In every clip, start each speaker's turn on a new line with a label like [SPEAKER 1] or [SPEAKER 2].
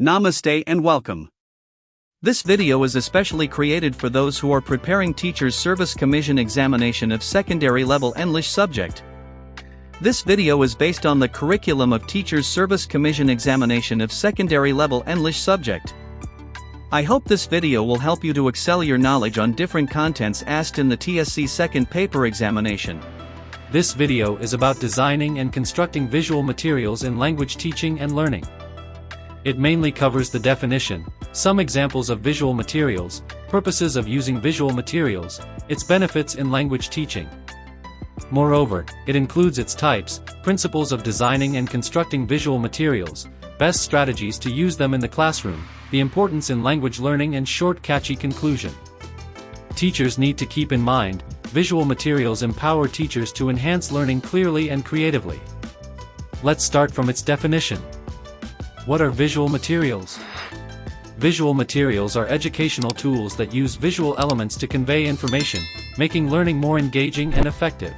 [SPEAKER 1] Namaste and welcome. This video is especially created for those who are preparing Teachers Service Commission examination of secondary level English subject. This video is based on the curriculum of Teachers Service Commission examination of secondary level English subject. I hope this video will help you to excel your knowledge on different contents asked in the TSC second paper examination.
[SPEAKER 2] This video is about designing and constructing visual materials in language teaching and learning. It mainly covers the definition, some examples of visual materials, purposes of using visual materials, its benefits in language teaching. Moreover, it includes its types, principles of designing and constructing visual materials, best strategies to use them in the classroom, the importance in language learning, and short catchy conclusion. Teachers need to keep in mind, visual materials empower teachers to enhance learning clearly and creatively. Let's start from its definition. What are visual materials? Visual materials are educational tools that use visual elements to convey information, making learning more engaging and effective.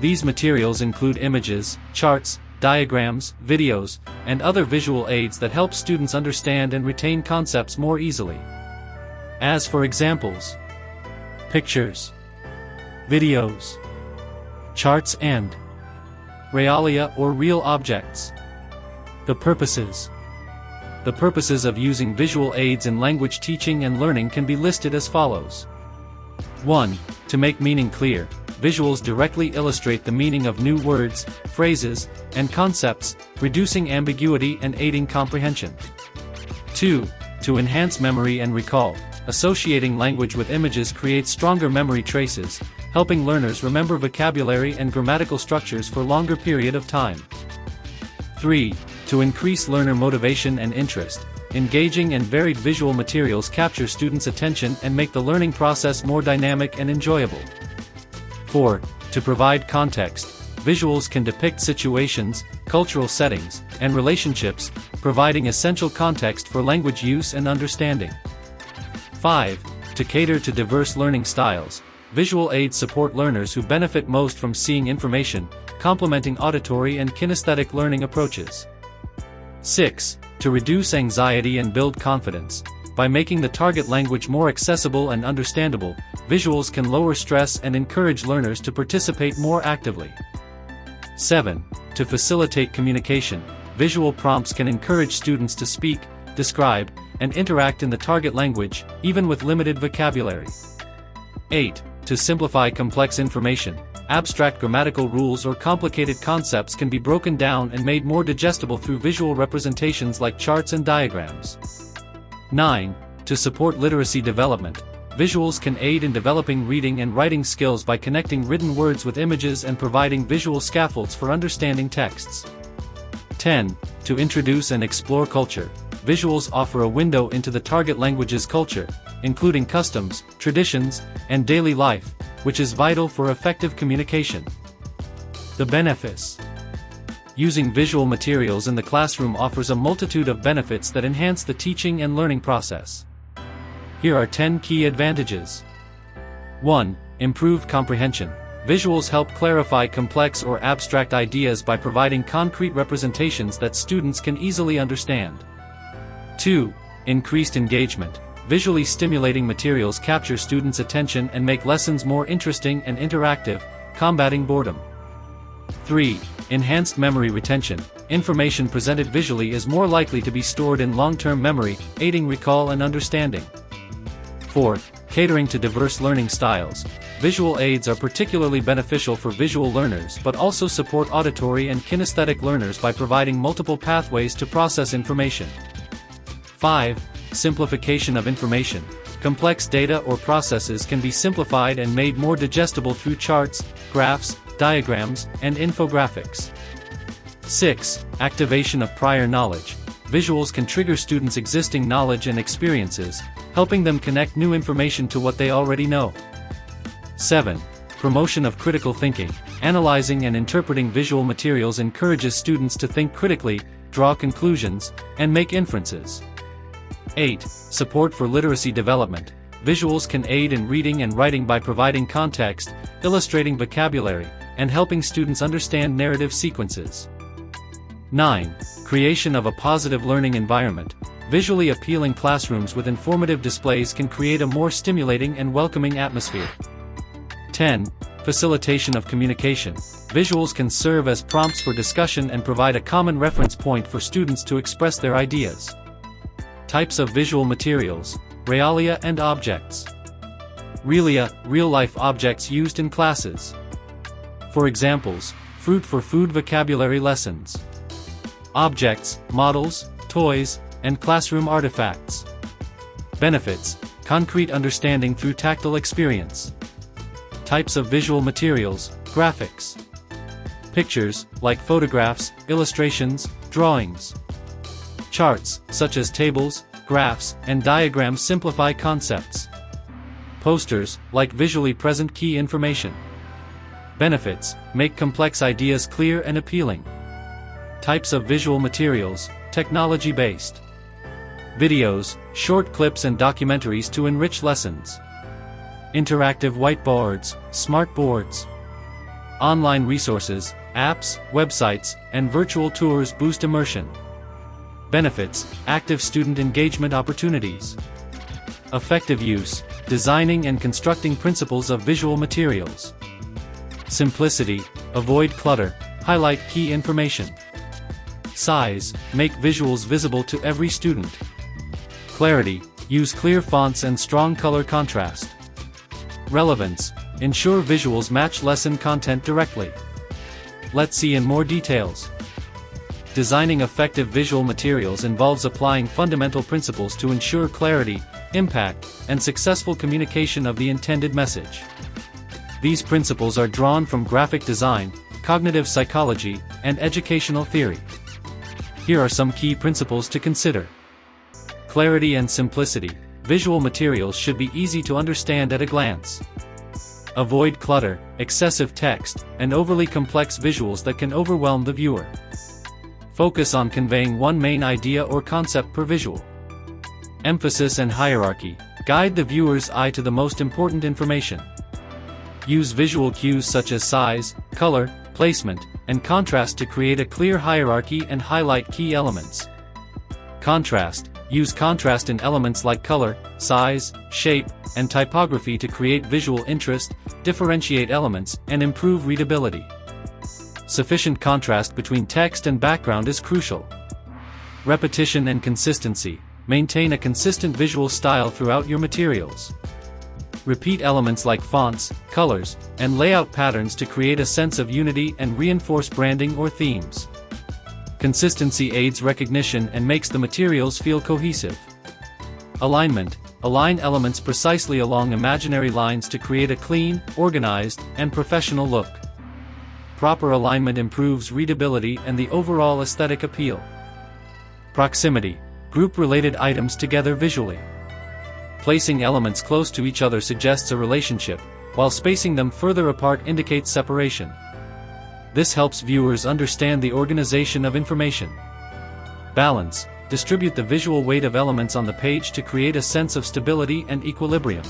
[SPEAKER 2] These materials include images, charts, diagrams, videos, and other visual aids that help students understand and retain concepts more easily. As for examples: pictures, videos, charts, and realia or real objects. The purposes. The purposes of using visual aids in language teaching and learning can be listed as follows. 1. To make meaning clear. Visuals directly illustrate the meaning of new words, phrases, and concepts, reducing ambiguity and aiding comprehension. 2. To enhance memory and recall. Associating language with images creates stronger memory traces, helping learners remember vocabulary and grammatical structures for longer period of time. 3. To increase learner motivation and interest. Engaging and varied visual materials capture students' attention and make the learning process more dynamic and enjoyable. 4. To provide context. Visuals can depict situations, cultural settings, and relationships, providing essential context for language use and understanding. 5. To cater to diverse learning styles. Visual aids support learners who benefit most from seeing information, complementing auditory and kinesthetic learning approaches. 6. To reduce anxiety and build confidence. By making the target language more accessible and understandable, visuals can lower stress and encourage learners to participate more actively. 7. To facilitate communication. Visual prompts can encourage students to speak, describe, and interact in the target language, even with limited vocabulary. 8. To simplify complex information. Abstract grammatical rules or complicated concepts can be broken down and made more digestible through visual representations like charts and diagrams. 9. To support literacy development. Visuals can aid in developing reading and writing skills by connecting written words with images and providing visual scaffolds for understanding texts. 10. To introduce and explore culture. Visuals offer a window into the target language's culture, including customs, traditions, and daily life, which is vital for effective communication. The benefits. Using visual materials in the classroom offers a multitude of benefits that enhance the teaching and learning process. Here are 10 key advantages. 1. Improved comprehension. Visuals help clarify complex or abstract ideas by providing concrete representations that students can easily understand. 2. Increased engagement. Visually stimulating materials capture students' attention and make lessons more interesting and interactive, combating boredom. 3. Enhanced memory retention. Information presented visually is more likely to be stored in long-term memory, aiding recall and understanding. 4. Catering to diverse learning styles. Visual aids are particularly beneficial for visual learners but also support auditory and kinesthetic learners by providing multiple pathways to process information. 5. Simplification of information. Complex data or processes can be simplified and made more digestible through charts, graphs, diagrams, and infographics. 6. Activation of prior knowledge. Visuals can trigger students' existing knowledge and experiences, helping them connect new information to what they already know. 7. Promotion of critical thinking. Analyzing and interpreting visual materials encourages students to think critically, draw conclusions, and make inferences. 8. Support for literacy development. Visuals can aid in reading and writing by providing context, illustrating vocabulary, and helping students understand narrative sequences. 9. Creation of a positive learning environment. Visually appealing classrooms with informative displays can create a more stimulating and welcoming atmosphere. 10. Facilitation of communication. Visuals can serve as prompts for discussion and provide a common reference point for students to express their ideas. Types of visual materials: realia and objects. Realia, real-life objects used in classes. For examples, fruit for food vocabulary lessons. Objects, models, toys, and classroom artifacts. Benefits: concrete understanding through tactile experience. Types of visual materials: graphics. Pictures, like photographs, illustrations, drawings. Charts, such as tables, graphs, and diagrams simplify concepts. Posters, like visually present key information. Benefits: make complex ideas clear and appealing. Types of visual materials: technology-based. Videos, short clips and documentaries to enrich lessons. Interactive whiteboards, smart boards. Online resources, apps, websites, and virtual tours boost immersion. Benefits: active student engagement opportunities. Effective use: designing and constructing principles of visual materials. Simplicity: avoid clutter, highlight key information. Size: make visuals visible to every student. Clarity: use clear fonts and strong color contrast. Relevance: ensure visuals match lesson content directly. Let's see in more details. Designing effective visual materials involves applying fundamental principles to ensure clarity, impact, and successful communication of the intended message. These principles are drawn from graphic design, cognitive psychology, and educational theory. Here are some key principles to consider. Clarity and simplicity. Visual materials should be easy to understand at a glance. Avoid clutter, excessive text, and overly complex visuals that can overwhelm the viewer. Focus on conveying one main idea or concept per visual. Emphasis and hierarchy. Guide the viewer's eye to the most important information. Use visual cues such as size, color, placement, and contrast to create a clear hierarchy and highlight key elements. Contrast. Use contrast in elements like color, size, shape, and typography to create visual interest, differentiate elements, and improve readability. Sufficient contrast between text and background is crucial. Repetition and consistency. Maintain a consistent visual style throughout your materials. Repeat elements like fonts, colors, and layout patterns to create a sense of unity and reinforce branding or themes. Consistency aids recognition and makes the materials feel cohesive. Alignment. Align elements precisely along imaginary lines to create a clean, organized, and professional look. Proper alignment improves readability and the overall aesthetic appeal. Proximity. Group related items together visually. Placing elements close to each other suggests a relationship, while spacing them further apart indicates separation. This helps viewers understand the organization of information. Balance. Distribute the visual weight of elements on the page to create a sense of stability and equilibrium.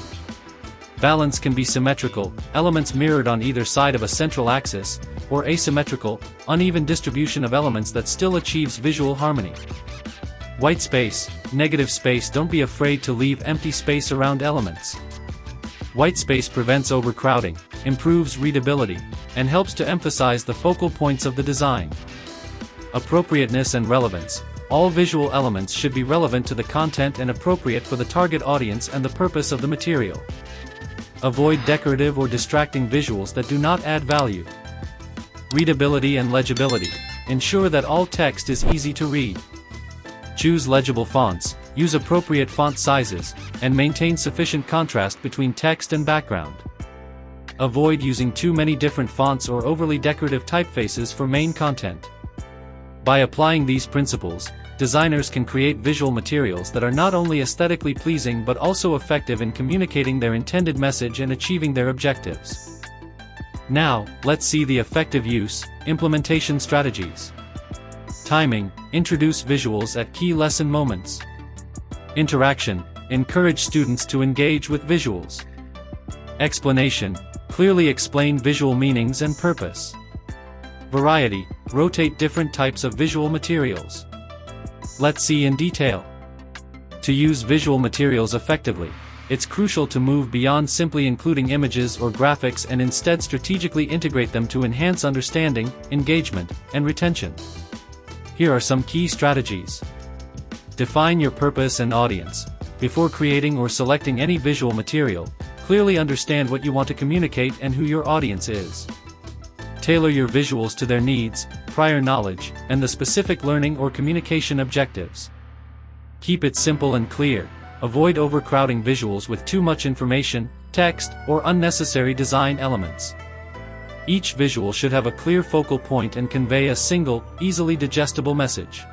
[SPEAKER 2] Balance can be symmetrical, elements mirrored on either side of a central axis, or asymmetrical, uneven distribution of elements that still achieves visual harmony. White space, negative space. Don't be afraid to leave empty space around elements. White space prevents overcrowding, improves readability, and helps to emphasize the focal points of the design. Appropriateness and relevance. All visual elements should be relevant to the content and appropriate for the target audience and the purpose of the material. Avoid decorative or distracting visuals that do not add value. Readability and legibility. Ensure that all text is easy to read. Choose legible fonts, use appropriate font sizes, and maintain sufficient contrast between text and background. Avoid using too many different fonts or overly decorative typefaces for main content. By applying these principles, designers can create visual materials that are not only aesthetically pleasing but also effective in communicating their intended message and achieving their objectives. Now, let's see the effective use, implementation strategies. Timing. Introduce visuals at key lesson moments. Interaction. Encourage students to engage with visuals. Explanation. Clearly explain visual meanings and purpose. Variety. rotate different types of visual materials. Let's see in detail. To use visual materials effectively, it's crucial to move beyond simply including images or graphics and instead strategically integrate them to enhance understanding, engagement, and retention. Here are some key strategies. Define your purpose and audience. Before creating or selecting any visual material, clearly understand what you want to communicate and who your audience is. Tailor your visuals to their needs, prior knowledge, and the specific learning or communication objectives. Keep it simple and clear. Avoid overcrowding visuals with too much information, text, or unnecessary design elements. Each visual should have a clear focal point and convey a single, easily digestible message.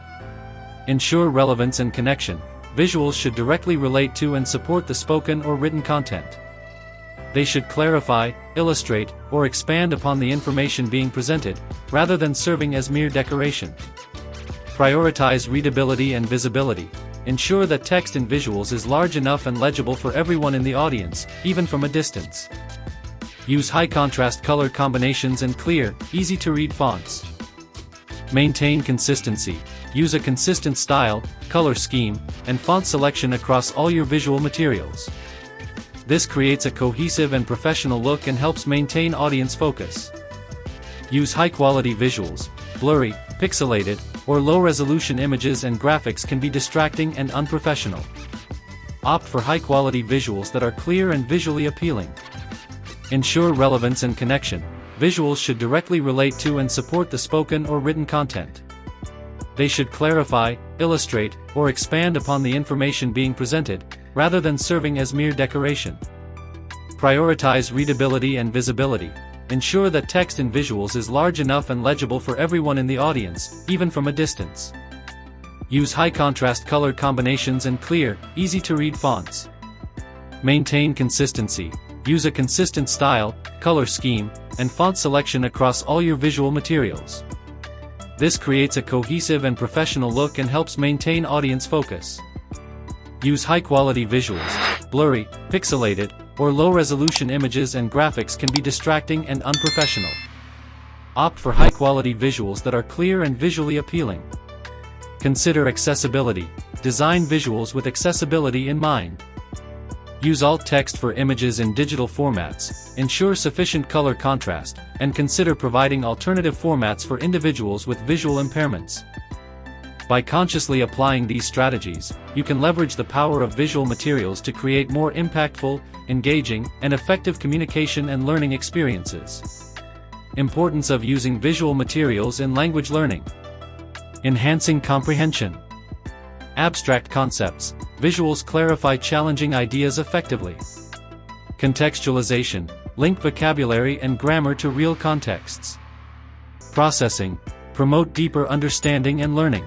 [SPEAKER 2] Ensure relevance and connection. Visuals should directly relate to and support the spoken or written content. They should clarify, illustrate, or expand upon the information being presented, rather than serving as mere decoration. Prioritize readability and visibility. Ensure that text in visuals is large enough and legible for everyone in the audience, even from a distance. Use high-contrast color combinations and clear, easy-to-read fonts. Maintain consistency. Use a consistent style, color scheme, and font selection across all your visual materials. This creates a cohesive and professional look and helps maintain audience focus. Use high-quality visuals. Blurry, pixelated, or low-resolution images and graphics can be distracting and unprofessional. Opt for high-quality visuals that are clear and visually appealing. Ensure relevance and connection. Visuals should directly relate to and support the spoken or written content. They should clarify, illustrate, or expand upon the information being presented, rather than serving as mere decoration. Prioritize readability and visibility. Ensure that text in visuals is large enough and legible for everyone in the audience, even from a distance. Use high-contrast color combinations and clear, easy-to-read fonts. Maintain consistency. Use a consistent style, color scheme, and font selection across all your visual materials. This creates a cohesive and professional look and helps maintain audience focus. Use high-quality visuals. Blurry, pixelated, or low-resolution images and graphics can be distracting and unprofessional. Opt for high-quality visuals that are clear and visually appealing. Consider accessibility. Design visuals with accessibility in mind. Use alt text for images in digital formats, ensure sufficient color contrast, and consider providing alternative formats for individuals with visual impairments. By consciously applying these strategies, you can leverage the power of visual materials to create more impactful, engaging, and effective communication and learning experiences. Importance of using visual materials in language learning. Enhancing comprehension. Abstract concepts. Visuals clarify challenging ideas effectively. Contextualization. Link vocabulary and grammar to real contexts. Processing. Promote deeper understanding and learning.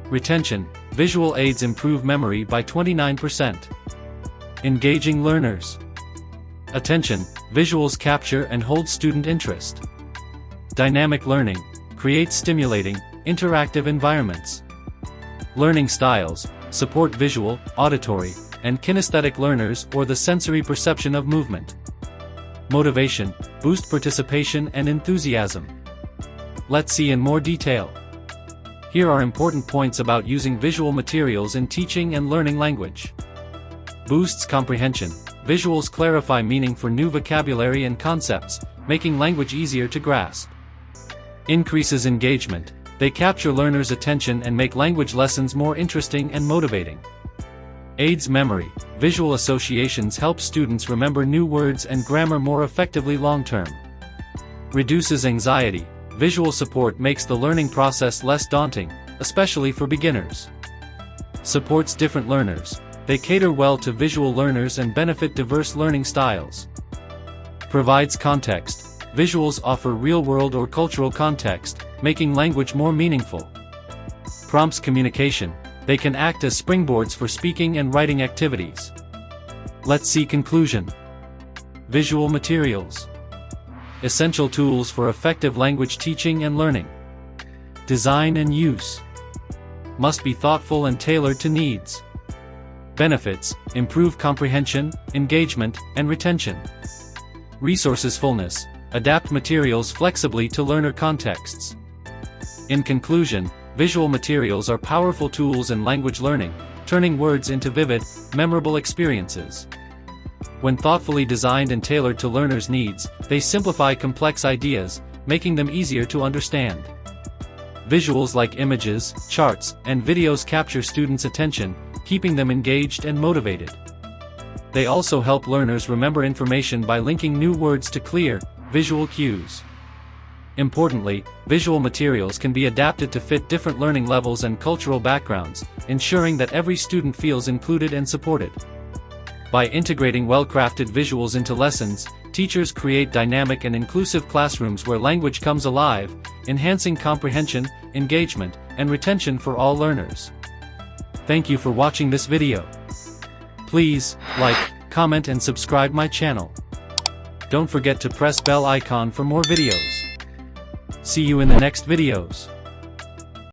[SPEAKER 2] Retention. Visual aids improve memory by 29%. Engaging learners. Attention. Visuals capture and hold student interest. Dynamic learning. Create stimulating, interactive environments. Learning styles. Support visual, auditory, and kinesthetic learners or the sensory perception of movement. Motivation. Boost participation and enthusiasm. Let's see in more detail. Here are important points about using visual materials in teaching and learning language. Boosts comprehension. Visuals clarify meaning for new vocabulary and concepts, making language easier to grasp. Increases engagement. They capture learners' attention and make language lessons more interesting and motivating. Aids memory. Visual associations help students remember new words and grammar more effectively long-term. Reduces anxiety. Visual support makes the learning process less daunting, especially for beginners. Supports different learners. They cater well to visual learners and benefit diverse learning styles. Provides context. Visuals offer real-world or cultural context, making language more meaningful. Prompts communication. They can act as springboards for speaking and writing activities. Let's see conclusion. Visual materials. Essential tools for effective language teaching and learning. Design and use. Must be thoughtful and tailored to needs. Benefits. Improve comprehension, engagement, and retention. Resources fullness. Adapt materials flexibly to learner contexts. In conclusion, visual materials are powerful tools in language learning, turning words into vivid, memorable experiences. When thoughtfully designed and tailored to learners' needs, they simplify complex ideas, making them easier to understand. Visuals like images, charts, and videos capture students' attention, keeping them engaged and motivated. They also help learners remember information by linking new words to clear, visual cues. Importantly, visual materials can be adapted to fit different learning levels and cultural backgrounds, ensuring that every student feels included and supported. By integrating well-crafted visuals into lessons, teachers create dynamic and inclusive classrooms where language comes alive, enhancing comprehension, engagement, and retention for all learners. Thank you for watching this video. Please, like, comment and subscribe my channel. Don't forget to press bell icon for more videos. See you in the next videos.